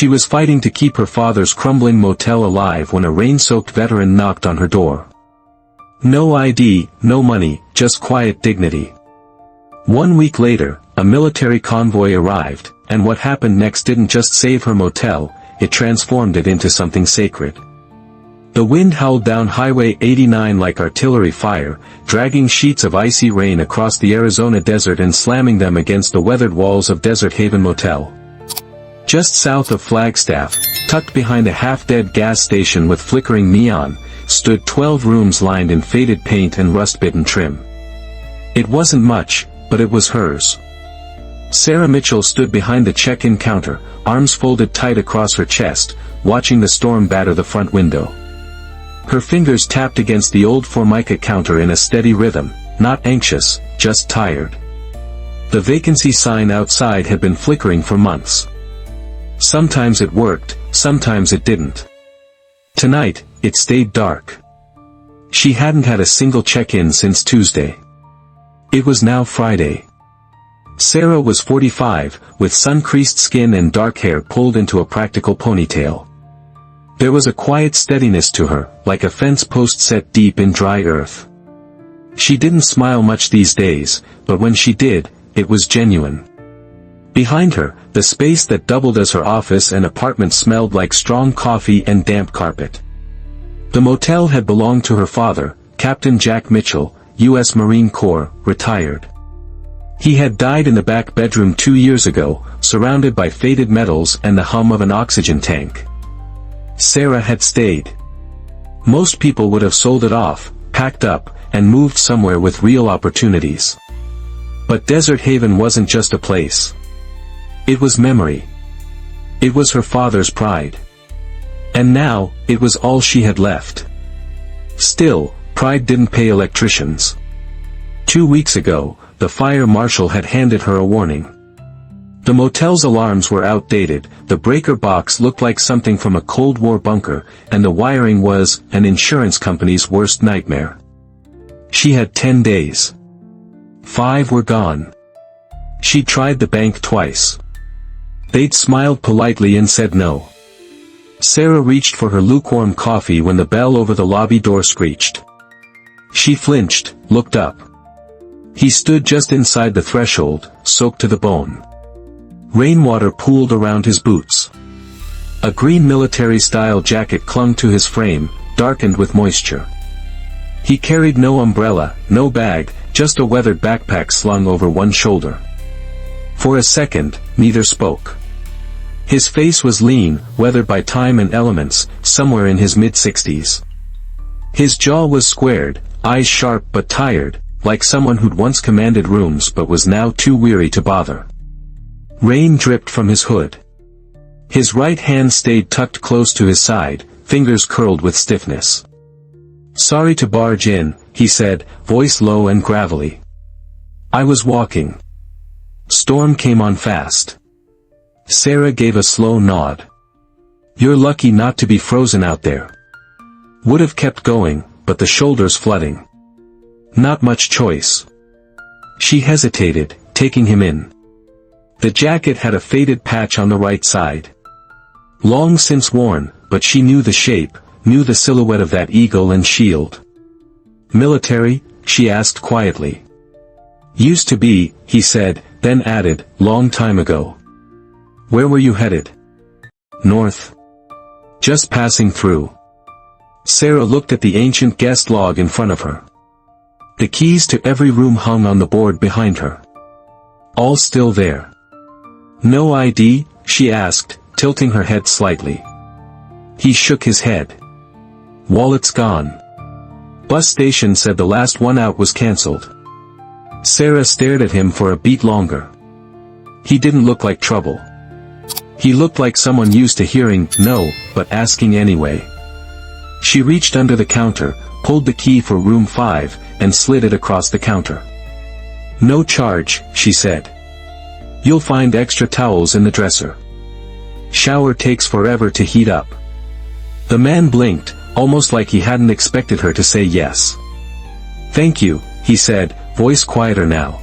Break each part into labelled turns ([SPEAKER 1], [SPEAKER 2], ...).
[SPEAKER 1] She was fighting to keep her father's crumbling motel alive when a rain-soaked veteran knocked on her door. No ID, no money, just quiet dignity. 1 week later, a military convoy arrived, and what happened next didn't just save her motel, it transformed it into something sacred. The wind howled down Highway 89 like artillery fire, dragging sheets of icy rain across the Arizona desert and slamming them against the weathered walls of Desert Haven Motel. Just south of Flagstaff, tucked behind a half-dead gas station with flickering neon, stood 12 rooms lined in faded paint and rust-bitten trim. It wasn't much, but it was hers. Sarah Mitchell stood behind the check-in counter, arms folded tight across her chest, watching the storm batter the front window. Her fingers tapped against the old Formica counter in a steady rhythm, not anxious, just tired. The vacancy sign outside had been flickering for months. Sometimes it worked, sometimes it didn't. Tonight, it stayed dark. She hadn't had a single check-in since Tuesday. It was now Friday. Sarah was 45, with sun-creased skin and dark hair pulled into a practical ponytail. There was a quiet steadiness to her, like a fence post set deep in dry earth. She didn't smile much these days, but when she did, it was genuine. Behind her, the space that doubled as her office and apartment smelled like strong coffee and damp carpet. The motel had belonged to her father, Captain Jack Mitchell, U.S. Marine Corps, retired. He had died in the back bedroom 2 years ago, surrounded by faded metals and the hum of an oxygen tank. Sarah had stayed. Most people would have sold it off, packed up, and moved somewhere with real opportunities. But Desert Haven wasn't just a place. It was memory. It was her father's pride. And now, it was all she had left. Still, pride didn't pay electricians. 2 weeks ago, the fire marshal had handed her a warning. The motel's alarms were outdated, the breaker box looked like something from a Cold War bunker, and the wiring was an insurance company's worst nightmare. She had 10 days. 5 were gone. She'd tried the bank twice. They'd smiled politely and said no. Sarah reached for her lukewarm coffee when the bell over the lobby door screeched. She flinched, looked up. He stood just inside the threshold, soaked to the bone. Rainwater pooled around his boots. A green military-style jacket clung to his frame, darkened with moisture. He carried no umbrella, no bag, just a weathered backpack slung over one shoulder. For a second, neither spoke. His face was lean, weathered by time and elements, somewhere in his mid-60s. His jaw was squared, eyes sharp but tired, like someone who'd once commanded rooms but was now too weary to bother. Rain dripped from his hood. His right hand stayed tucked close to his side, fingers curled with stiffness. "Sorry to barge in," he said, voice low and gravelly. "I was walking." Storm came on fast. Sarah gave a slow nod. "You're lucky not to be frozen out there." Would have kept going, but the shoulders flooding. Not much choice. She hesitated, taking him in. The jacket had a faded patch on the right side. Long since worn, but she knew the shape, knew the silhouette of that eagle and shield. "Military?" she asked quietly. "Used to be," he said, then added, "long time ago." "Where were you headed?" "North." "Just passing through." Sarah looked at the ancient guest log in front of her. The keys to every room hung on the board behind her. All still there. "No ID?" she asked, tilting her head slightly. He shook his head. "Wallet's gone. Bus station said the last one out was cancelled." Sarah stared at him for a beat longer. He didn't look like trouble. He looked like someone used to hearing no, but asking anyway. She reached under the counter, pulled the key for room 5, and slid it across the counter. "No charge," she said. "You'll find extra towels in the dresser. Shower takes forever to heat up." The man blinked, almost like he hadn't expected her to say yes. "Thank you," he said, voice quieter now.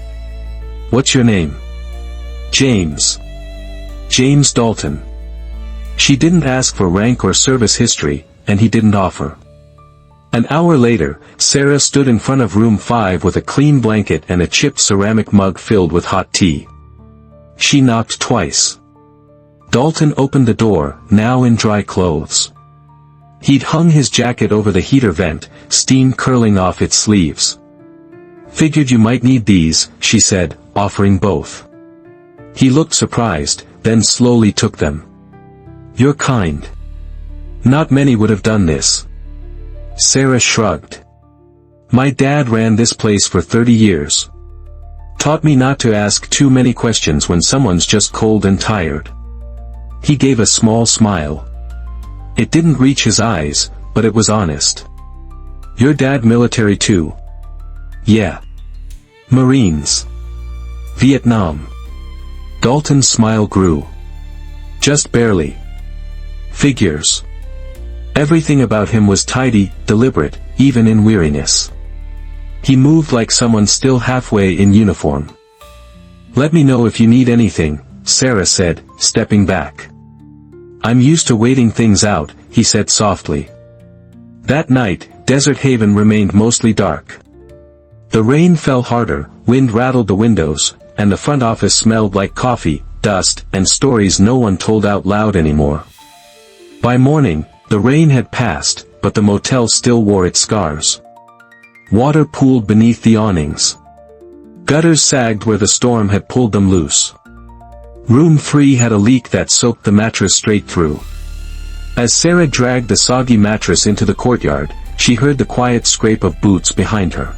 [SPEAKER 1] "What's your name?" "James. James Dalton." She didn't ask for rank or service history, and he didn't offer. An hour later, Sarah stood in front of room 5 with a clean blanket and a chipped ceramic mug filled with hot tea. She knocked twice. Dalton opened the door, now in dry clothes. He'd hung his jacket over the heater vent, steam curling off its sleeves. "Figured you might need these," she said, offering both. He looked surprised, then slowly took them. "You're kind. Not many would have done this." Sarah shrugged. "My dad ran this place for 30 years. Taught me not to ask too many questions when someone's just cold and tired." He gave a small smile. It didn't reach his eyes, but it was honest. "Your dad military too?" "Yeah. Marines. Vietnam." Dalton's smile grew. "Just barely." "Figures." Everything about him was tidy, deliberate, even in weariness. He moved like someone still halfway in uniform. "Let me know if you need anything," Sarah said, stepping back. "I'm used to waiting things out," he said softly. That night, Desert Haven remained mostly dark. The rain fell harder, wind rattled the windows, and the front office smelled like coffee, dust, and stories no one told out loud anymore. By morning, the rain had passed, but the motel still wore its scars. Water pooled beneath the awnings. Gutters sagged where the storm had pulled them loose. Room 3 had a leak that soaked the mattress straight through. As Sarah dragged the soggy mattress into the courtyard, she heard the quiet scrape of boots behind her.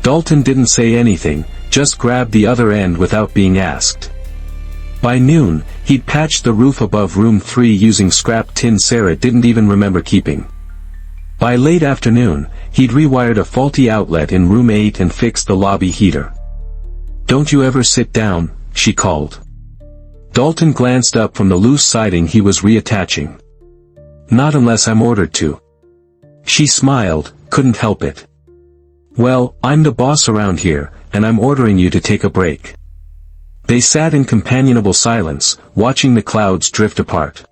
[SPEAKER 1] Dalton didn't say anything, just grabbed the other end without being asked. By noon, he'd patched the roof above room 3 using scrap tin Sarah didn't even remember keeping. By late afternoon, he'd rewired a faulty outlet in room 8 and fixed the lobby heater. "Don't you ever sit down?" she called. Dalton glanced up from the loose siding he was reattaching. "Not unless I'm ordered to." She smiled, couldn't help it. "Well, I'm the boss around here, and I'm ordering you to take a break." They sat in companionable silence, watching the clouds drift apart.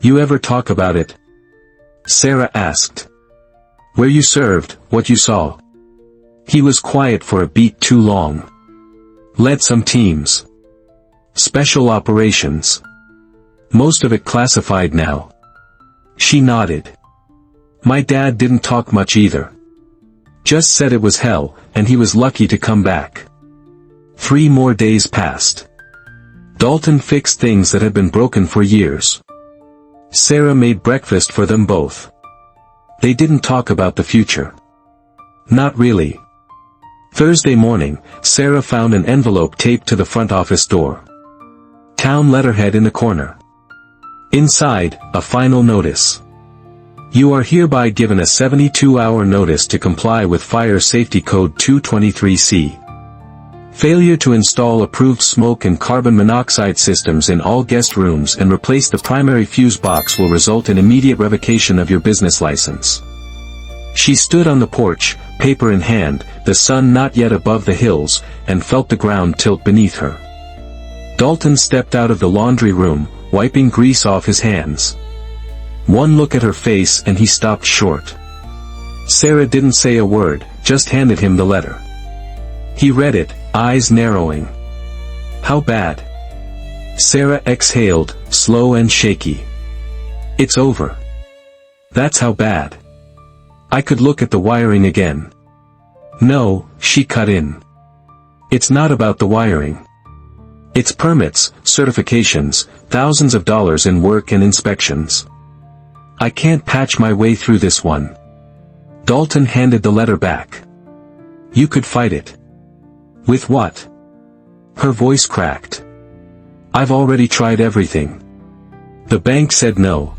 [SPEAKER 1] "You ever talk about it?" Sarah asked. "Where you served, what you saw?" He was quiet for a beat too long. "Led some teams. Special operations. Most of it classified now." She nodded. "My dad didn't talk much either. Just said it was hell, and he was lucky to come back." 3 more days passed. Dalton fixed things that had been broken for years. Sarah made breakfast for them both. They didn't talk about the future. Not really. Thursday morning, Sarah found an envelope taped to the front office door. Town letterhead in the corner. Inside, a final notice. "You are hereby given a 72-hour notice to comply with Fire Safety Code 223C. Failure to install approved smoke and carbon monoxide systems in all guest rooms and replace the primary fuse box will result in immediate revocation of your business license." She stood on the porch, paper in hand, the sun not yet above the hills, and felt the ground tilt beneath her. Dalton stepped out of the laundry room, wiping grease off his hands. One look at her face and he stopped short. Sarah didn't say a word, just handed him the letter. He read it, eyes narrowing. "How bad?" Sarah exhaled, slow and shaky. "It's over. That's how bad. I could look at the wiring again." "No," she cut in. "It's not about the wiring. It's permits, certifications, thousands of dollars in work and inspections. I can't patch my way through this one." Dalton handed the letter back. "You could fight it." "With what?" Her voice cracked. "I've already tried everything. The bank said no.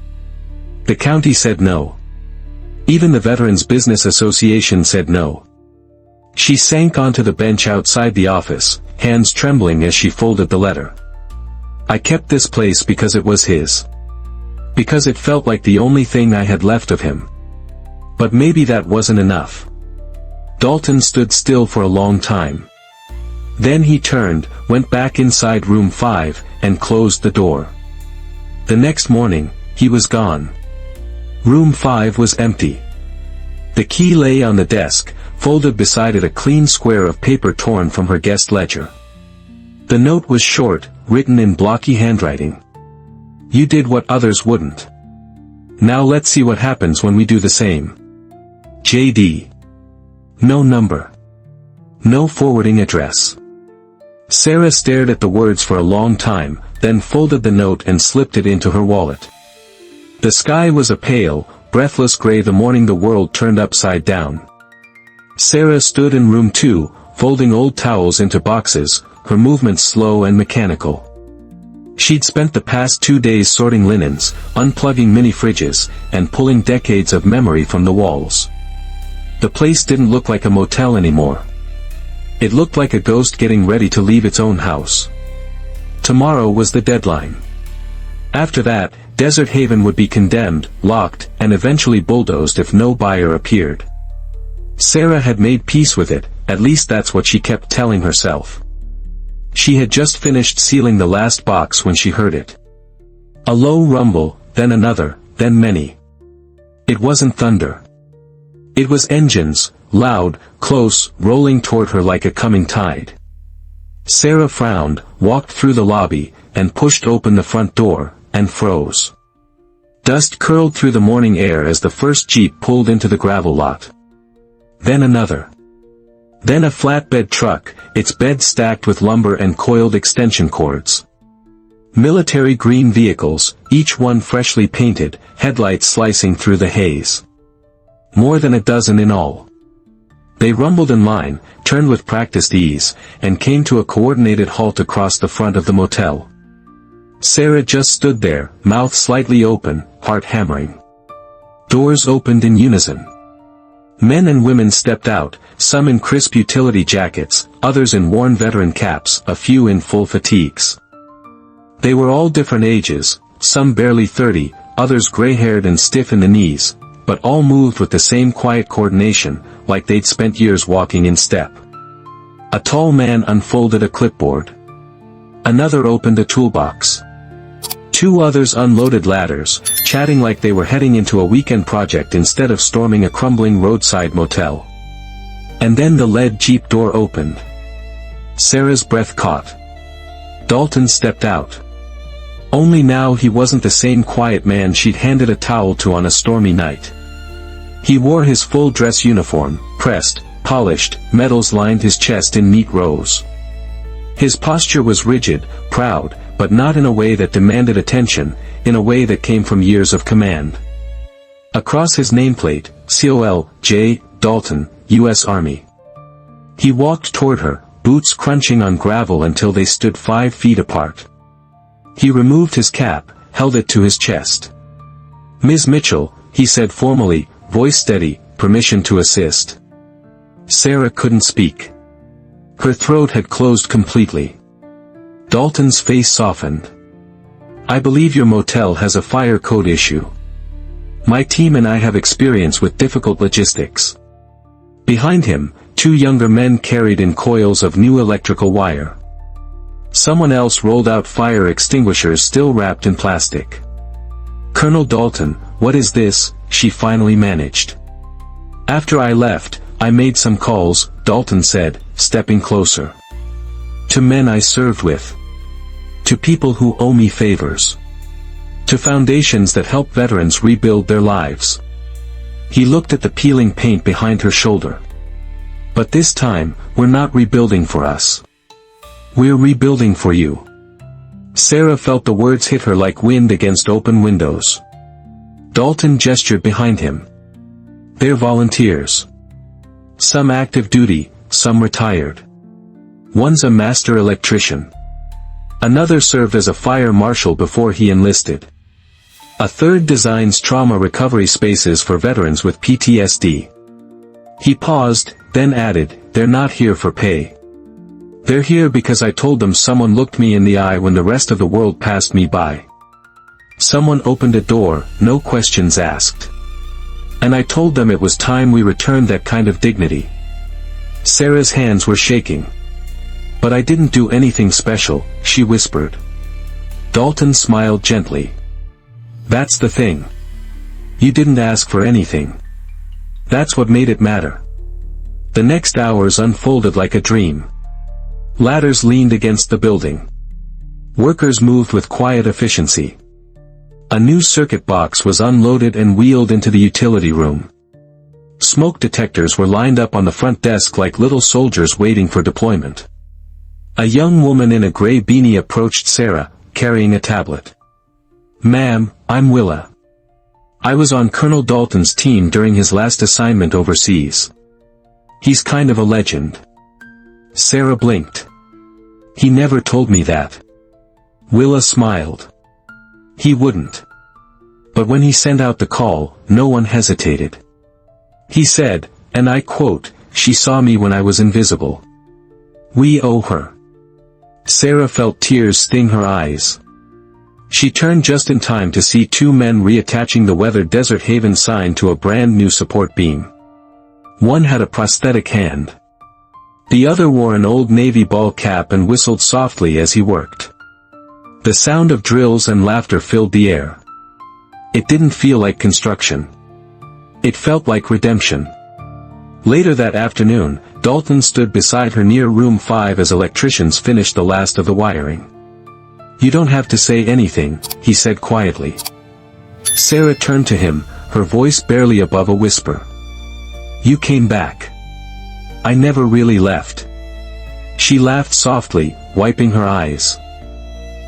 [SPEAKER 1] The county said no. Even the Veterans Business Association said no." She sank onto the bench outside the office, hands trembling as she folded the letter. "I kept this place because it was his. Because it felt like the only thing I had left of him. But maybe that wasn't enough." Dalton stood still for a long time. Then he turned, went back inside room 5, and closed the door. The next morning, he was gone. Room 5 was empty. The key lay on the desk, folded beside it a clean square of paper torn from her guest ledger. The note was short, written in blocky handwriting. You did what others wouldn't. Now let's see what happens when we do the same. J.D. No number. No forwarding address. Sarah stared at the words for a long time, then folded the note and slipped it into her wallet. The sky was a pale, breathless gray the morning the world turned upside down. Sarah stood in room 2, folding old towels into boxes, her movements slow and mechanical. She'd spent the past 2 days sorting linens, unplugging mini fridges, and pulling decades of memory from the walls. The place didn't look like a motel anymore. It looked like a ghost getting ready to leave its own house. Tomorrow was the deadline. After that, Desert Haven would be condemned, locked, and eventually bulldozed if no buyer appeared. Sarah had made peace with it, at least that's what she kept telling herself. She had just finished sealing the last box when she heard it. A low rumble, then another, then many. It wasn't thunder. It was engines, loud, close, rolling toward her like a coming tide. Sarah frowned, walked through the lobby, and pushed open the front door, and froze. Dust curled through the morning air as the first Jeep pulled into the gravel lot. Then another. Then a flatbed truck, its bed stacked with lumber and coiled extension cords. Military green vehicles, each one freshly painted, headlights slicing through the haze. More than a dozen in all. They rumbled in line, turned with practiced ease, and came to a coordinated halt across the front of the motel. Sarah just stood there, mouth slightly open, heart hammering. Doors opened in unison. Men and women stepped out, some in crisp utility jackets, others in worn veteran caps, a few in full fatigues. They were all different ages, some barely 30, others gray-haired and stiff in the knees, but all moved with the same quiet coordination, like they'd spent years walking in step. A tall man unfolded a clipboard. Another opened a toolbox. 2 others unloaded ladders, chatting like they were heading into a weekend project instead of storming a crumbling roadside motel. And then the lead Jeep door opened. Sarah's breath caught. Dalton stepped out. Only now he wasn't the same quiet man she'd handed a towel to on a stormy night. He wore his full dress uniform, pressed, polished, medals lined his chest in neat rows. His posture was rigid, proud, but not in a way that demanded attention, in a way that came from years of command. Across his nameplate, Col. J. Dalton, U.S. Army. He walked toward her, boots crunching on gravel until they stood 5 feet apart. He removed his cap, held it to his chest. "Ms. Mitchell," he said formally, voice steady, "permission to assist." Sarah couldn't speak. Her throat had closed completely. Dalton's face softened. "I believe your motel has a fire code issue. My team and I have experience with difficult logistics." Behind him, 2 younger men carried in coils of new electrical wire. Someone else rolled out fire extinguishers still wrapped in plastic. "Colonel Dalton, what is this?" she finally managed. "After I left, I made some calls," Dalton said, stepping closer. "To men I served with. To people who owe me favors. To foundations that help veterans rebuild their lives." He looked at the peeling paint behind her shoulder. "But this time, we're not rebuilding for us. We're rebuilding for you." Sarah felt the words hit her like wind against open windows. Dalton gestured behind him. "They're volunteers. Some active duty, some retired. One's a master electrician. Another served as a fire marshal before he enlisted. A third designs trauma recovery spaces for veterans with PTSD." He paused, then added, "They're not here for pay. They're here because I told them someone looked me in the eye when the rest of the world passed me by. Someone opened a door, no questions asked. And I told them it was time we returned that kind of dignity." Sarah's hands were shaking. "But I didn't do anything special," she whispered. Dalton smiled gently. That's the thing. You didn't ask for anything. That's what made it matter. The next hours unfolded like a dream. Ladders leaned against the building. Workers moved with quiet efficiency. A new circuit box was unloaded and wheeled into the utility room. Smoke detectors were lined up on the front desk like little soldiers waiting for deployment. A young woman in a gray beanie approached Sarah, carrying a tablet. "Ma'am, I'm Willa. I was on Colonel Dalton's team during his last assignment overseas. He's kind of a legend." Sarah blinked. "He never told me that." Willa smiled. "He wouldn't. But when he sent out the call, no one hesitated. He said, and I quote, 'She saw me when I was invisible. We owe her.'" Sarah felt tears sting her eyes. She turned just in time to see two men reattaching the weathered Desert Haven sign to a brand new support beam. One had a prosthetic hand. The other wore an old navy ball cap and whistled softly as he worked. The sound of drills and laughter filled the air. It didn't feel like construction. It felt like redemption. Later that afternoon, Dalton stood beside her near room 5 as electricians finished the last of the wiring. "You don't have to say anything," he said quietly. Sarah turned to him, her voice barely above a whisper. "You came back. I never really left." She laughed softly, wiping her eyes.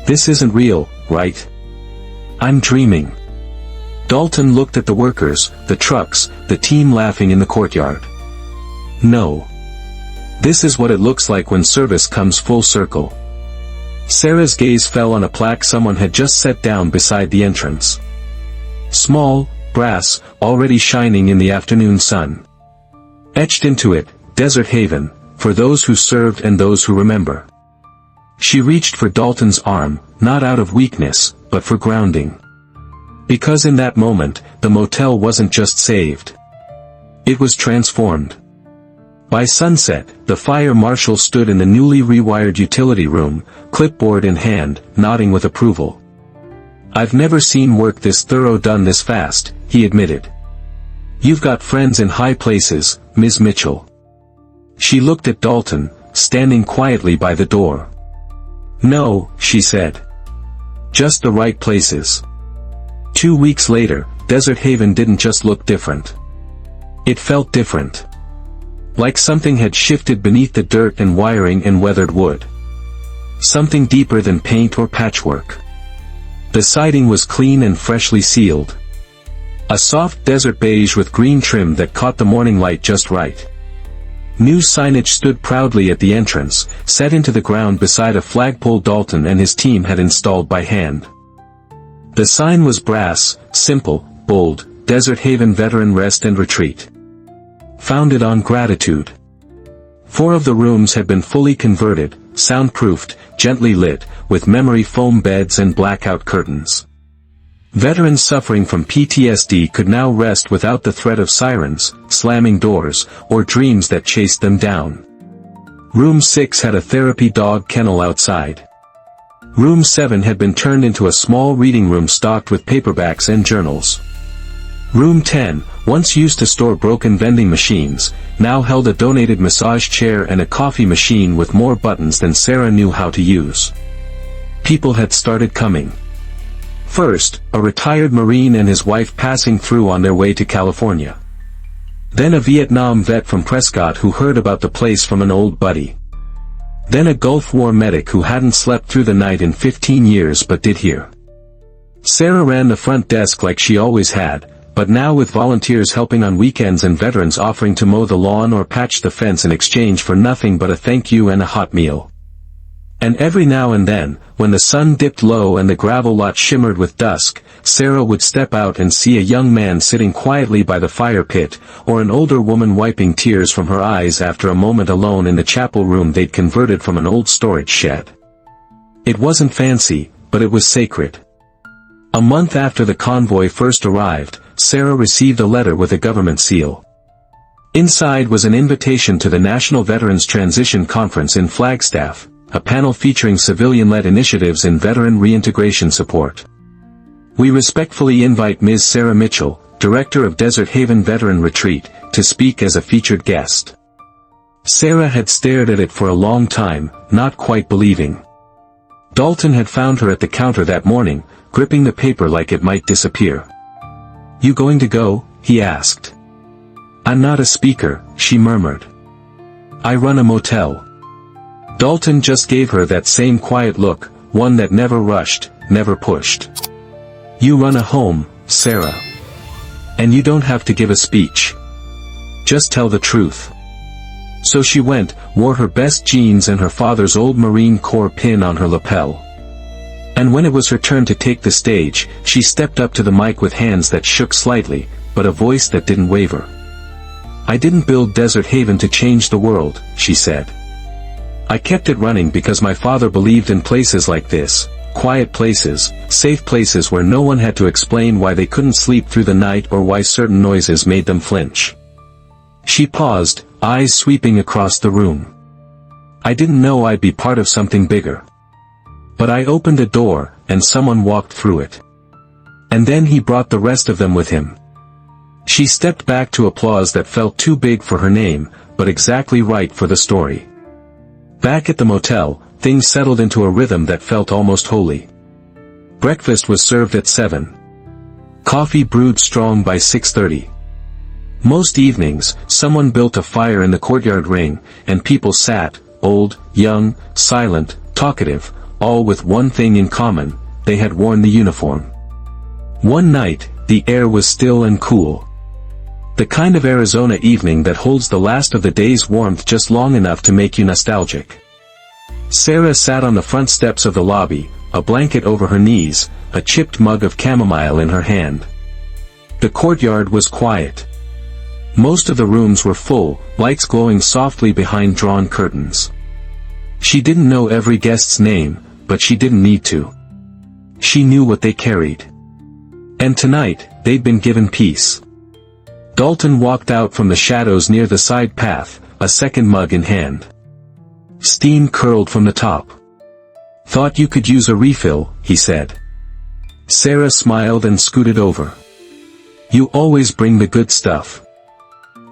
[SPEAKER 1] "This isn't real, right? I'm dreaming." Dalton looked at the workers, the trucks, the team laughing in the courtyard. "No. This is what it looks like when service comes full circle." Sarah's gaze fell on a plaque someone had just set down beside the entrance. Small, brass, already shining in the afternoon sun. Etched into it, Desert Haven, for those who served and those who remember. She reached for Dalton's arm, not out of weakness, but for grounding. Because in that moment, the motel wasn't just saved. It was transformed. By sunset, the fire marshal stood in the newly rewired utility room, clipboard in hand, nodding with approval. "I've never seen work this thorough done this fast," he admitted. "You've got friends in high places, Ms. Mitchell." She looked at Dalton, standing quietly by the door. "No," she said. "Just the right places." 2 weeks later, Desert Haven didn't just look different. It felt different. Like something had shifted beneath the dirt and wiring and weathered wood. Something deeper than paint or patchwork. The siding was clean and freshly sealed. A soft desert beige with green trim that caught the morning light just right. New signage stood proudly at the entrance, set into the ground beside a flagpole Dalton and his team had installed by hand. The sign was brass, simple, bold, Desert Haven Veteran Rest and Retreat. Founded on gratitude. 4 of the rooms had been fully converted, soundproofed, gently lit, with memory foam beds and blackout curtains. Veterans suffering from PTSD could now rest without the threat of sirens, slamming doors, or dreams that chased them down. Room 6 had a therapy dog kennel outside. Room 7 had been turned into a small reading room stocked with paperbacks and journals. Room 10, once used to store broken vending machines, now held a donated massage chair and a coffee machine with more buttons than Sarah knew how to use. People had started coming. First, a retired Marine and his wife passing through on their way to California. Then a Vietnam vet from Prescott who heard about the place from an old buddy. Then a Gulf War medic who hadn't slept through the night in 15 years but did hear. Sarah ran the front desk like she always had, but now with volunteers helping on weekends and veterans offering to mow the lawn or patch the fence in exchange for nothing but a thank you and a hot meal. And every now and then, when the sun dipped low and the gravel lot shimmered with dusk, Sarah would step out and see a young man sitting quietly by the fire pit, or an older woman wiping tears from her eyes after a moment alone in the chapel room they'd converted from an old storage shed. It wasn't fancy, but it was sacred. A month after the convoy first arrived, Sarah received a letter with a government seal. Inside was an invitation to the National Veterans Transition Conference in Flagstaff, a panel featuring civilian-led initiatives in veteran reintegration support. We respectfully invite Ms. Sarah Mitchell, Director of Desert Haven Veteran Retreat, to speak as a featured guest. Sarah had stared at it for a long time, not quite believing. Dalton had found her at the counter that morning, gripping the paper like it might disappear. "You going to go?" he asked. "I'm not a speaker," she murmured. "I run a motel." Dalton just gave her that same quiet look, one that never rushed, never pushed. "You run a home, Sarah. And you don't have to give a speech. Just tell the truth." So she went, wore her best jeans and her father's old Marine Corps pin on her lapel. And when it was her turn to take the stage, she stepped up to the mic with hands that shook slightly, but a voice that didn't waver. "I didn't build Desert Haven to change the world," she said. "I kept it running because my father believed in places like this, quiet places, safe places where no one had to explain why they couldn't sleep through the night or why certain noises made them flinch." She paused, eyes sweeping across the room. "I didn't know I'd be part of something bigger. But I opened a door, and someone walked through it. And then he brought the rest of them with him." She stepped back to applause that felt too big for her name, but exactly right for the story. Back at the motel, things settled into a rhythm that felt almost holy. Breakfast was served at 7. Coffee brewed strong by 6:30. Most evenings, someone built a fire in the courtyard ring, and people sat, old, young, silent, talkative, all with one thing in common: they had worn the uniform. One night, the air was still and cool. The kind of Arizona evening that holds the last of the day's warmth just long enough to make you nostalgic. Sarah sat on the front steps of the lobby, a blanket over her knees, a chipped mug of chamomile in her hand. The courtyard was quiet. Most of the rooms were full, lights glowing softly behind drawn curtains. She didn't know every guest's name, but she didn't need to. She knew what they carried. And tonight, they'd been given peace. Dalton walked out from the shadows near the side path, a second mug in hand. Steam curled from the top. "Thought you could use a refill," he said. Sarah smiled and scooted over. "You always bring the good stuff."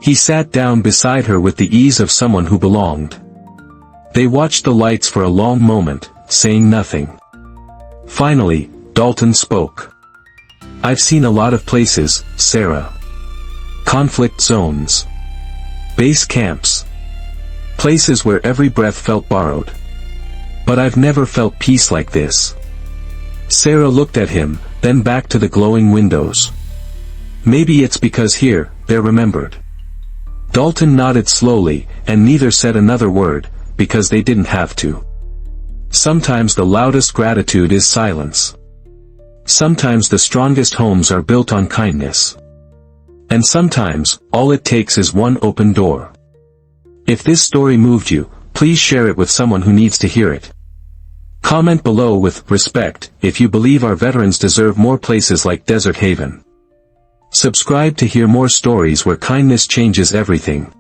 [SPEAKER 1] He sat down beside her with the ease of someone who belonged. They watched the lights for a long moment, saying nothing. Finally, Dalton spoke. "I've seen a lot of places, Sarah. Conflict zones. Base camps. Places where every breath felt borrowed. But I've never felt peace like this." Sarah looked at him, then back to the glowing windows. "Maybe it's because here, they're remembered." Dalton nodded slowly, and neither said another word, because they didn't have to. Sometimes the loudest gratitude is silence. Sometimes the strongest homes are built on kindness. And sometimes, all it takes is one open door. If this story moved you, please share it with someone who needs to hear it. Comment below with respect if you believe our veterans deserve more places like Desert Haven. Subscribe to hear more stories where kindness changes everything.